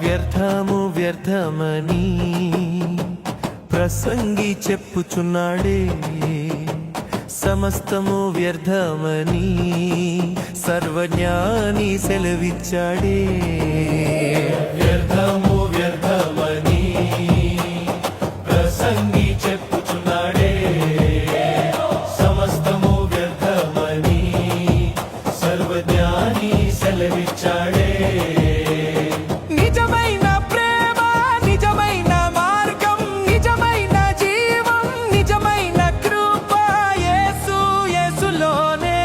వ్యర్థము వ్యర్థమని ప్రసంగి చెప్పుచున్నాడే, సమస్తము వ్యర్థమని సర్వజ్ఞాని సెలవిచ్చాడే. వ్యర్థము వ్యర్థమని ప్రసంగి చెప్పుచున్నాడే, సమస్తము వ్యర్థమని సర్వజ్ఞాని సెలవిచ్చాడే. నిజమైన ప్రేమ, నిజమైన మార్గం, నిజమైన జీవం, నిజమైన కృప యేసు యేసులోనే,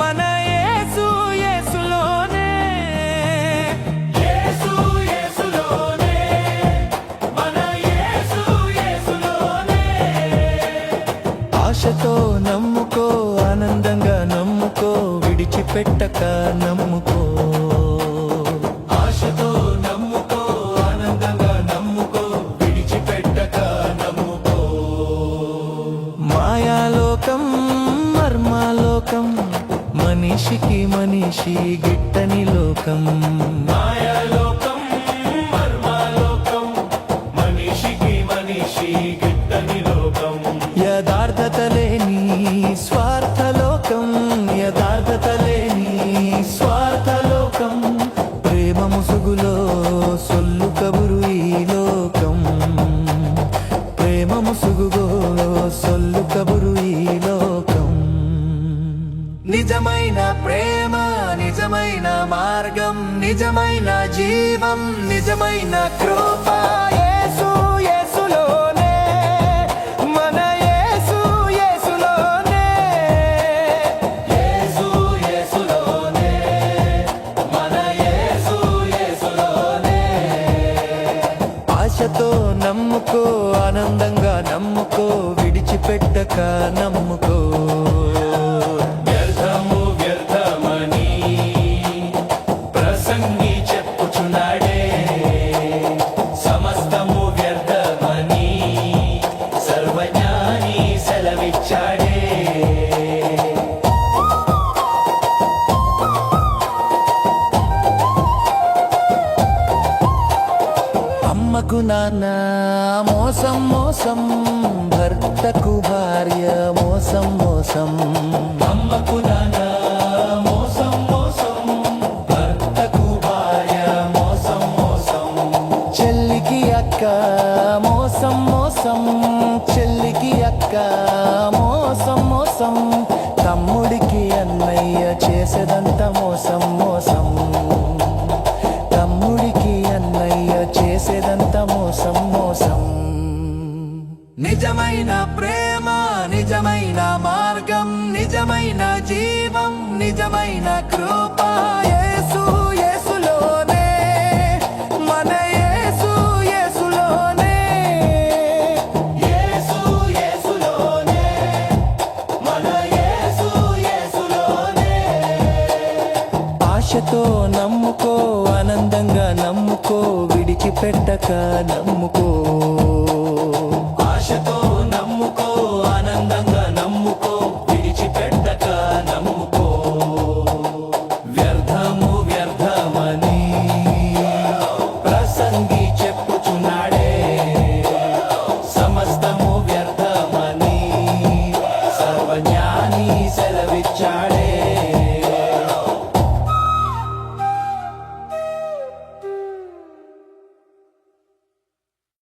మన యేసు యేసులోనే. యేసు యేసులోనే, మన యేసు యేసులోనే. ఆశతో నమ్ముకో, ఆనందంగా నమ్ముకో, విడిచిపెట్టక నమ్ముకో. ఆశతో నమ్ముకో, ఆనందంగా నమ్ముకో, విడిచిపెట్టక నమ్ముకో. మాయాలోకం మర్మాలోకం, మనిషికి మనిషి గిట్టని లోకం. మాయాలోకం మర్మాలోకం, మనిషికి మనిషి గిట్టని లోకం. యథార్థత లేని స్వార్థలోకం, యథార్థత లేని స్వార్థలోకం. ప్రేమ ముసుగులో సొల్లు కబురు ఈ లోకం, ప్రేమ ముసుగులో సొల్లు కబురు ఈ లోకం. నిజమైన ప్రేమ, నిజమైన మార్గం, నిజమైన జీవం, నిజమైన కృప యేసు యేసులోనే, మన యేసు యేసులోనే. యేసు యేసులోనే, మన యేసు యేసులోనే. ఆశతో నమ్ముకో, ఆనందంగా నమ్ముకో, విడిచిపెట్టక నమ్ముకో. వ్యర్థము వ్యర్థమని ప్రసంగి చెప్పుచున్నాడే, సమస్తము వ్యర్థమని సర్వజ్ఞాని సెలవిచ్చాడే. అమ్మకు నాన్న మోసం మోసం, భర్తకు భార్య మోసం మోసం. అమ్మకు నాన్న మోసం మోసం, భర్తకు భార్య మోసం మోసం. చెల్లికి అక్క మోసం మోసం, చెల్లికి అక్క మోసం మోసం. తమ్ముడికి అన్నయ్య చేసేదంత మోసం మోసం, తమ్ముడికి అన్నయ్య చేసేదంత మోసం మోసం. నిజమైన ప్రేమ, నిజమైన మార్గం, నిజమైన జీవం, నిజమైన కృప యేసు యేసులోనే, మన యేసు యేసులోనే. యేసు యేసులోనే, మన యేసు యేసులోనే. ఆశతో నమ్ముకో, ఆనందంగా నమ్ముకో, విడిచిపెట్టక నమ్ముకో. ఆశతో నమ్ముకో, ఆనందంగా నమ్ముకో, విడిచిపెట్టక నమ్ముకో. వ్యర్థము వ్యర్థమని ప్రసంగి చెప్పుచున్నాడే, సమస్తము వ్యర్థమని సర్వజ్ఞాని సెలవిచ్చాడే.